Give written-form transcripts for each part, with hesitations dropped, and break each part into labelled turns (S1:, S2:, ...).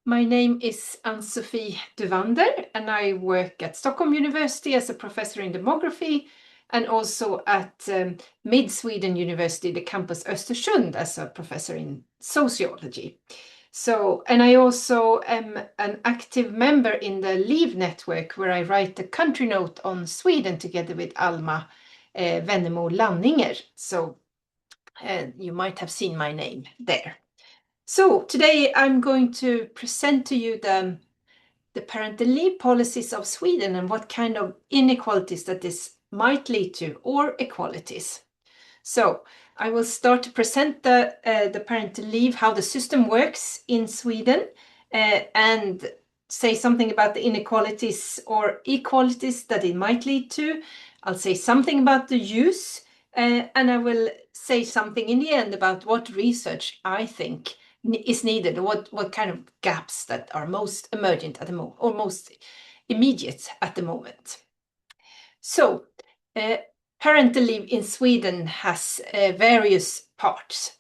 S1: My name is Ann-Zofie Duvander, and I work at Stockholm University as a professor in demography, and also at Mid-Sweden University, the campus Östersund, as a professor in sociology. And I also am an active member in the Leave network, where I write a country note on Sweden together with Alma Vennemo Lanninger. You might have seen my name there. So today I'm going to present to you the parental leave policies of Sweden and what kind of inequalities that this might lead to, or equalities. So I will start to present the parental leave, how the system works in Sweden, and say something about the inequalities or equalities that it might lead to. I'll say something about the use, and I will say something in the end about what research I think is needed, or what kind of gaps that are most emergent at the moment, or most immediate at the moment. So parental leave in Sweden has various parts.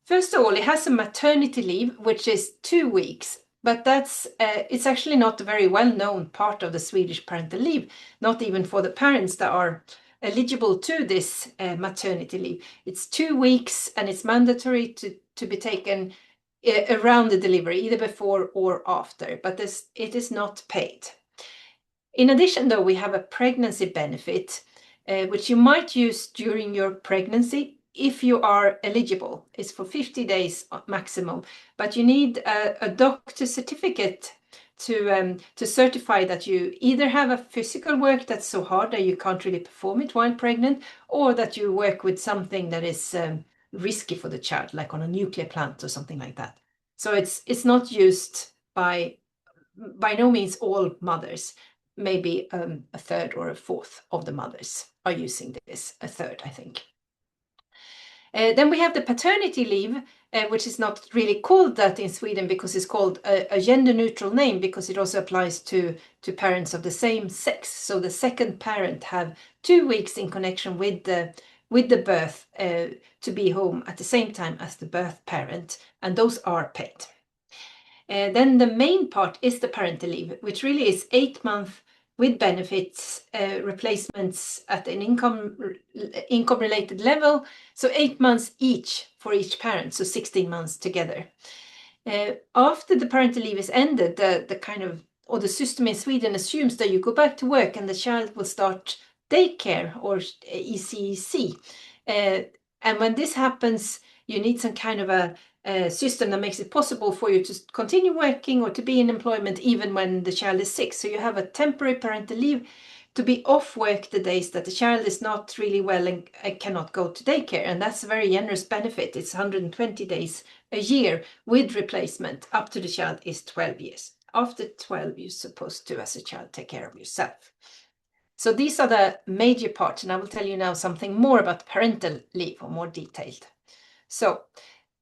S1: First of all, it has a maternity leave, which is 2 weeks, but it's actually not a very well-known part of the Swedish parental leave, not even for the parents that are eligible to this maternity leave. It's 2 weeks, and it's mandatory to be taken around the delivery, either before or after, but it is not paid. In addition, though, we have a pregnancy benefit, which you might use during your pregnancy if you are eligible. It's for 50 days maximum, but you need a doctor's certificate to certify that you either have a physical work that's so hard that you can't really perform it while pregnant, or that you work with something that is risky for the child, like on a nuclear plant or something like that. So it's not used by no means all mothers. Maybe a third or a fourth of the mothers are using this, a third, I think. Then we have the paternity leave, which is not really called that in Sweden because it's called a gender-neutral name, because it also applies to parents of the same sex. So the second parent have 2 weeks in connection with the birth to be home at the same time as the birth parent, and those are paid. Then the main part is the parental leave, which really is 8 months with benefits, replacements at an income-related level. So 8 months each for each parent, so 16 months together. After the parental leave is ended, the system in Sweden assumes that you go back to work and the child will start daycare, or ECC. And when this happens, you need some kind of a system that makes it possible for you to continue working or to be in employment even when the child is sick. So you have a temporary parental leave to be off work the days that the child is not really well and cannot go to daycare. And that's a very generous benefit. It's 120 days a year with replacement up to the child is 12 years. After 12, you're supposed to, as a child, take care of yourself. So these are the major parts, and I will tell you now something more about parental leave, or more detailed. So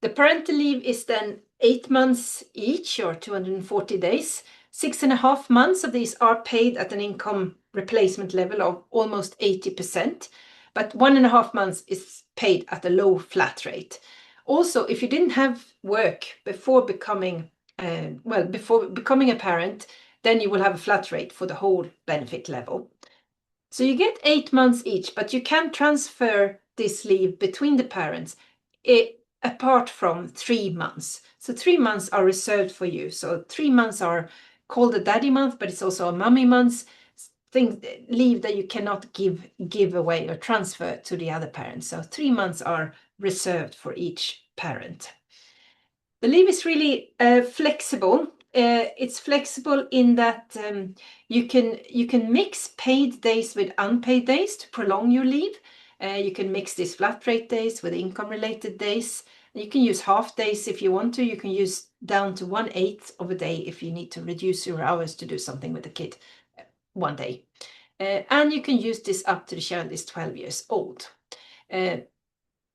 S1: the parental leave is then 8 months each, or 240 days. 6.5 months of these are paid at an income replacement level of almost 80%, but 1.5 months is paid at a low flat rate. Also, if you didn't have work before becoming a parent, then you will have a flat rate for the whole benefit level. So you get 8 months each, but you can transfer this leave between the parents apart from 3 months. So 3 months are reserved for you. So 3 months are called a daddy month, but it's also a mommy month, leave that you cannot give away or transfer to the other parent. So 3 months are reserved for each parent. The leave is really flexible. It's flexible in that you can mix paid days with unpaid days to prolong your leave. You can mix these flat rate days with income-related days. You can use half days if you want to. You can use down to 1/8 of a day if you need to reduce your hours to do something with the kid one day. And you can use this up to the child is 12 years old.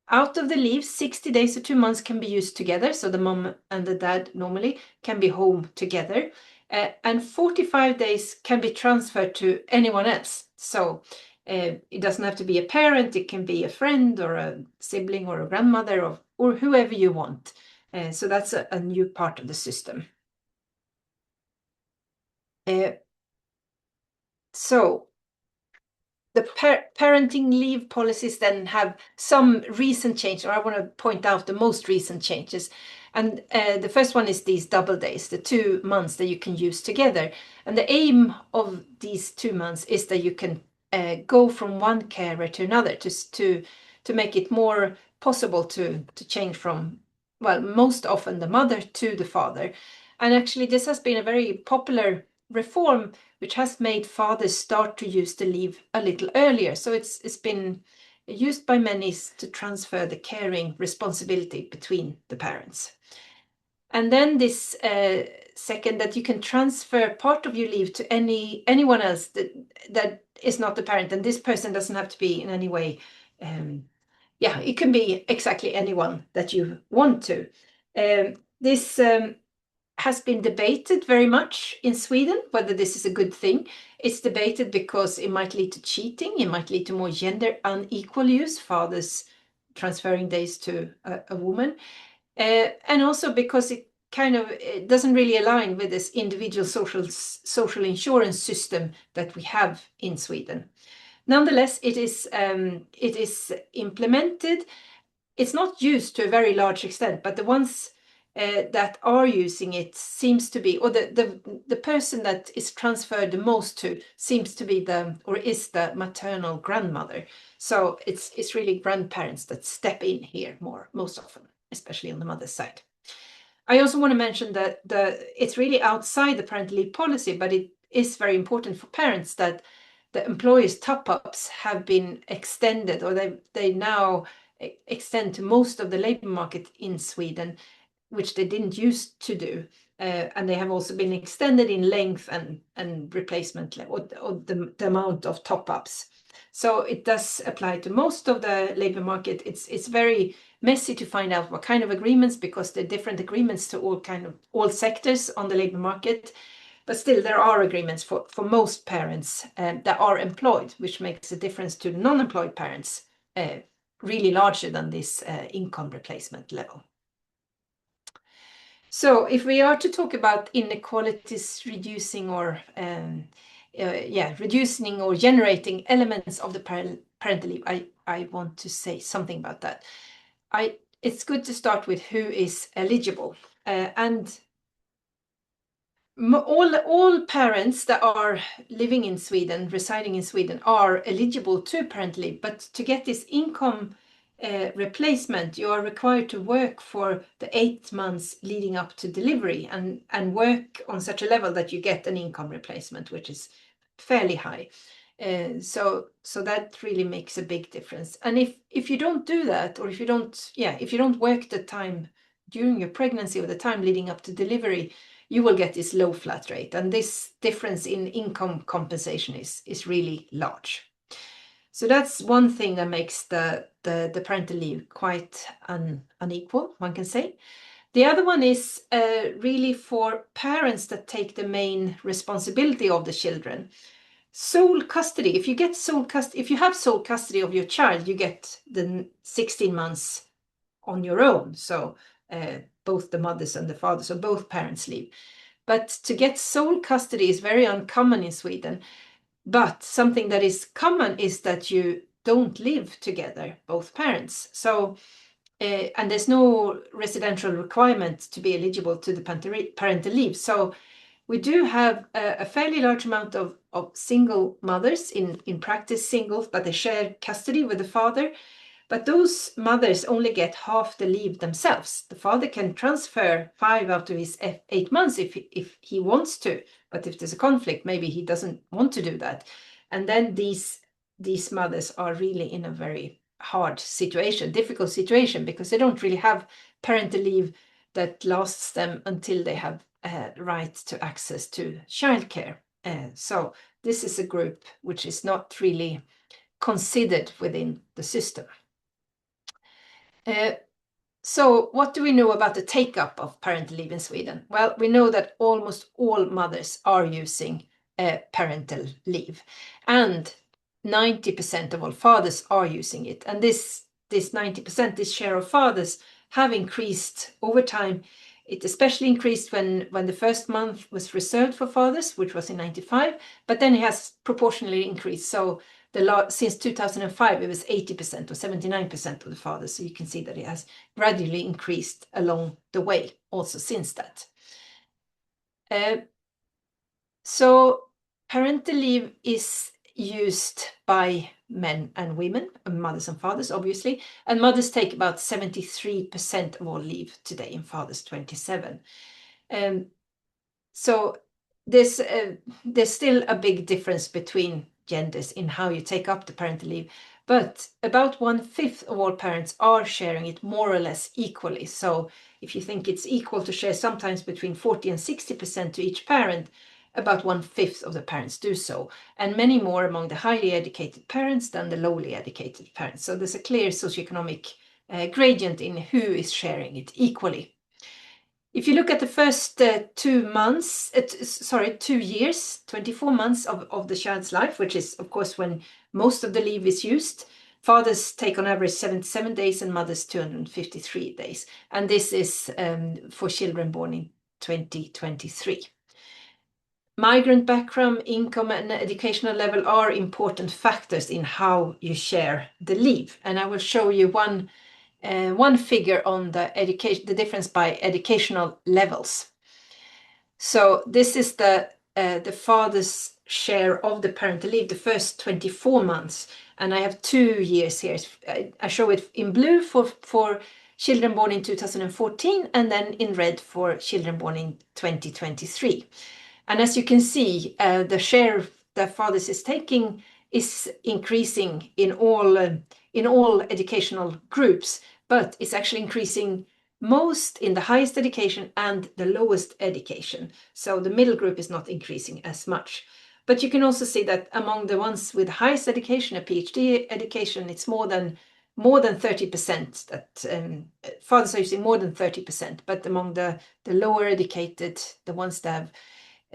S1: Out of the leave, 60 days or 2 months can be used together. So the mom and the dad normally can be home together. And 45 days can be transferred to anyone else. So it doesn't have to be a parent. It can be a friend or a sibling or a grandmother or whoever you want. So that's a new part of the system. So the parenting leave policies then have some recent changes, or I want to point out the most recent changes. And the first one is these double days, the 2 months that you can use together. And the aim of these 2 months is that you can go from one carer to another to make it more possible to change from, well, most often the mother to the father. And actually, this has been a very popular reform which has made fathers start to use the leave a little earlier. So it's been used by many to transfer the caring responsibility between the parents. And then this second, that you can transfer part of your leave to anyone else that is not the parent, and this person doesn't have to be in any way. Yeah, it can be exactly anyone that you want to. This has been debated very much in Sweden, whether this is a good thing. It's debated because it might lead to cheating, it might lead to more gender unequal use, fathers transferring days to a woman, and also because it it doesn't really align with this individual social insurance system that we have in Sweden. Nonetheless, it is implemented. It's not used to a very large extent, but the ones that are using it seems to be, or the person that is transferred the most to seems to be is the maternal grandmother. So it's really grandparents that step in here most often, especially on the mother's side. I also want to mention that it's really outside the parental leave policy, but it is very important for parents that the employers' top-ups have been extended, or they now extend to most of the labor market in Sweden, which they didn't used to do. And they have also been extended in length and replacement, or the amount of top-ups. So it does apply to most of the labor market. It's very messy to find out what kind of agreements, because there are different agreements to all sectors on the labor market. But still, there are agreements for most parents that are employed, which makes a difference to non-employed parents, really larger than this income replacement level. So if we are to talk about inequalities reducing or reducing or generating elements of the parental leave, I want to say something about that. It's good to start with who is eligible, and all parents that are living in Sweden, residing in Sweden, are eligible to parental leave. But to get this income replacement, you are required to work for the 8 months leading up to delivery, and work on such a level that you get an income replacement, which is fairly high. So that really makes a big difference. And if you don't do that, or if you don't work the time during your pregnancy or the time leading up to delivery, you will get this low flat rate, and this difference in income compensation is really large. So that's one thing that makes the parental leave quite unequal, one can say. The other one is really for parents that take the main responsibility of the children. Sole custody. If you have sole custody of your child, you get the 16 months on your own. So both the mothers and the fathers, so both parents leave. But to get sole custody is very uncommon in Sweden. But something that is common is that you don't live together, both parents. So, and there's no residential requirement to be eligible to the parental leave. So we do have a fairly large amount of single mothers, in practice singles, but they share custody with the father. But those mothers only get half the leave themselves. The father can transfer 5 out of his 8 months if he wants to, but if there's a conflict, maybe he doesn't want to do that. And then these mothers are really in a very hard situation, difficult situation, because they don't really have parental leave that lasts them until they have right to access to childcare. So this is a group which is not really considered within the system. So what do we know about the take-up of parental leave in Sweden? Well, we know that almost all mothers are using parental leave, and 90% of all fathers are using it. And this 90%, this share of fathers, have increased over time, It especially increased when the first month was reserved for fathers, which was in 1995, but then it has proportionally increased. So since 2005, it was 80% or 79% of the fathers. So you can see that it has gradually increased along the way also since that. So parental leave is used by men and women, mothers and fathers, obviously, and mothers take about 73% of all leave today, and fathers 27%. So there's still a big difference between genders in how you take up the parental leave, but about 1/5 of all parents are sharing it more or less equally. So if you think it's equal to share sometimes between 40 and 60% to each parent, about 1/5 of the parents do so, and many more among the highly educated parents than the lowly educated parents. So there's a clear socioeconomic gradient in who is sharing it equally. If you look at the first 2 years, 24 months of the child's life, which is of course when most of the leave is used, fathers take on average 77 days and mothers 253 days. And this is for children born in 2023. Migrant background, income, and educational level are important factors in how you share the leave. And I will show you one figure on the difference by educational levels. So this is the father's share of the parental leave, the first 24 months. And I have 2 years here. I show it in blue for children born in 2014, and then in red for children born in 2023. And as you can see, the share that fathers is taking is increasing in all educational groups, but it's actually increasing most in the highest education and the lowest education. So the middle group is not increasing as much. But you can also see that among the ones with highest education, a PhD education, it's more than 30% that fathers are using more than 30%. But among the lower educated, the ones that have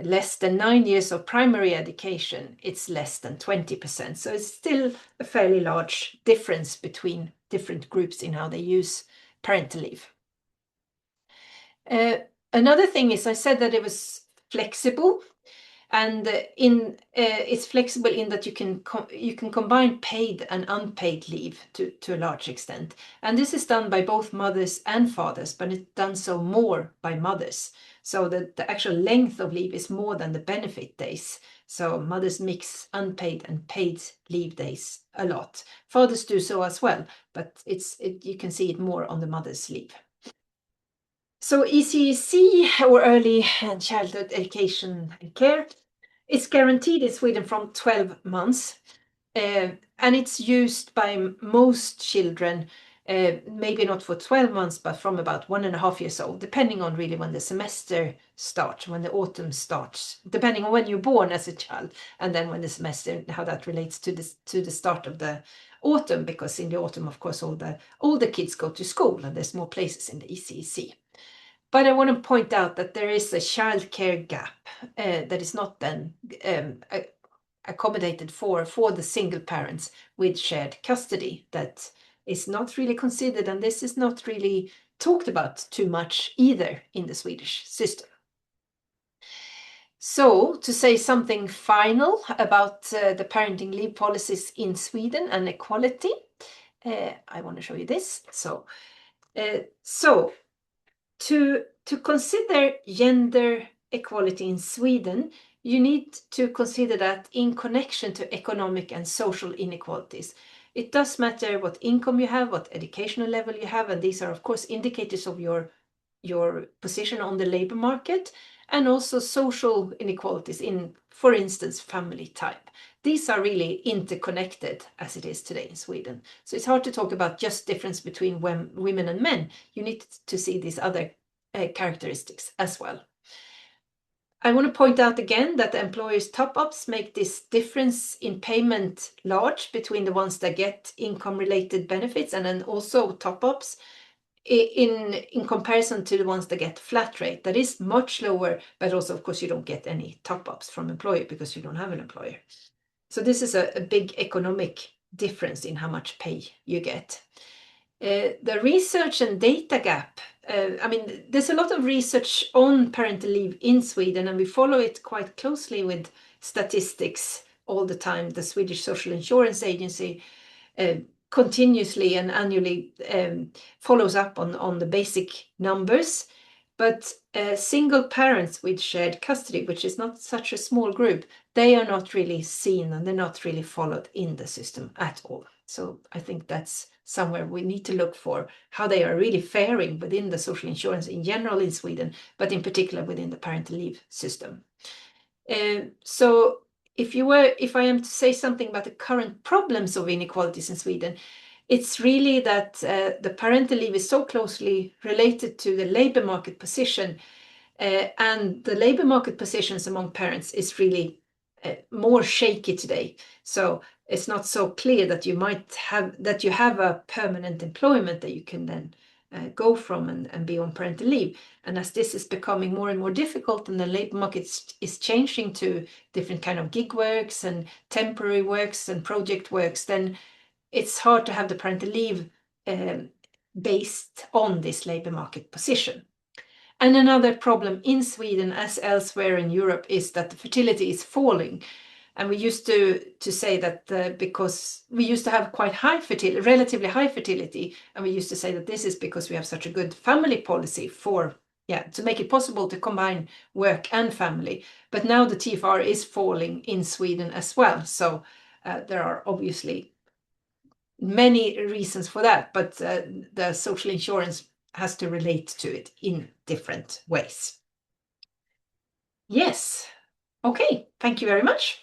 S1: less than 9 years of primary education, it's less than 20%. So it's still a fairly large difference between different groups in how they use parental leave. Another thing is I said that it was flexible, and it's flexible in that you can combine paid and unpaid leave to a large extent. And this is done by both mothers and fathers, but it's done so more by mothers. So the actual length of leave is more than the benefit days. So mothers mix unpaid and paid leave days a lot. Fathers do so as well, but you can see it more on the mother's leave. So ECEC, or Early Childhood Education and Care, is guaranteed in Sweden from 12 months. And it's used by most children, maybe not for 12 months, but from about 1.5 years old, depending on really when the semester starts, when the autumn starts, depending on when you're born as a child, and then when the semester, how that relates to the start of the autumn, because in the autumn, of course, all the kids go to school and there's more places in the ECEC. But I want to point out that there is a childcare gap that is not then accommodated for the single parents with shared custody. That is not really considered, and this is not really talked about too much either in the Swedish system. So to say something final about the parenting leave policies in Sweden and equality, I want to show you this. So to consider gender equality in Sweden, you need to consider that in connection to economic and social inequalities. It does matter what income you have, what educational level you have, and these are of course indicators of your position on the labor market, and also social inequalities in, for instance, family type. These are really interconnected as it is today in Sweden. So it's hard to talk about just difference between women and men. You need to see these other characteristics as well. I want to point out again that the employers' top-ups make this difference in payment large between the ones that get income-related benefits and then also top-ups in comparison to the ones that get flat rate. That is much lower, but also, of course, you don't get any top-ups from employer because you don't have an employer. So this is a big economic difference in how much pay you get. The research and data gap I mean, there's a lot of research on parental leave in Sweden, and we follow it quite closely with statistics all the time. The Swedish Social Insurance Agency continuously and annually follows up on the basic numbers. But single parents with shared custody, which is not such a small group, they are not really seen and they're not really followed in the system at all. So I think that's somewhere we need to look for how they are really faring within the social insurance in general in Sweden, but in particular within the parental leave system. So if I am to say something about the current problems of inequalities in Sweden, it's really that the parental leave is so closely related to the labor market position, and the labor market positions among parents is really more shaky today. So it's not so clear that you have a permanent employment that you can then go from and be on parental leave. And as this is becoming more and more difficult and the labor market is changing to different kind of gig works and temporary works and project works, then it's hard to have the parental leave based on this labor market position. And another problem in Sweden, as elsewhere in Europe, is that the fertility is falling. And we used to say that because we used to have quite high fertility, relatively high fertility, and we used to say that this is because we have such a good family policy to make it possible to combine work and family. But now the TFR is falling in Sweden as well. So there are obviously many reasons for that, but the social insurance has to relate to it in different ways. Yes. Okay, thank you very much.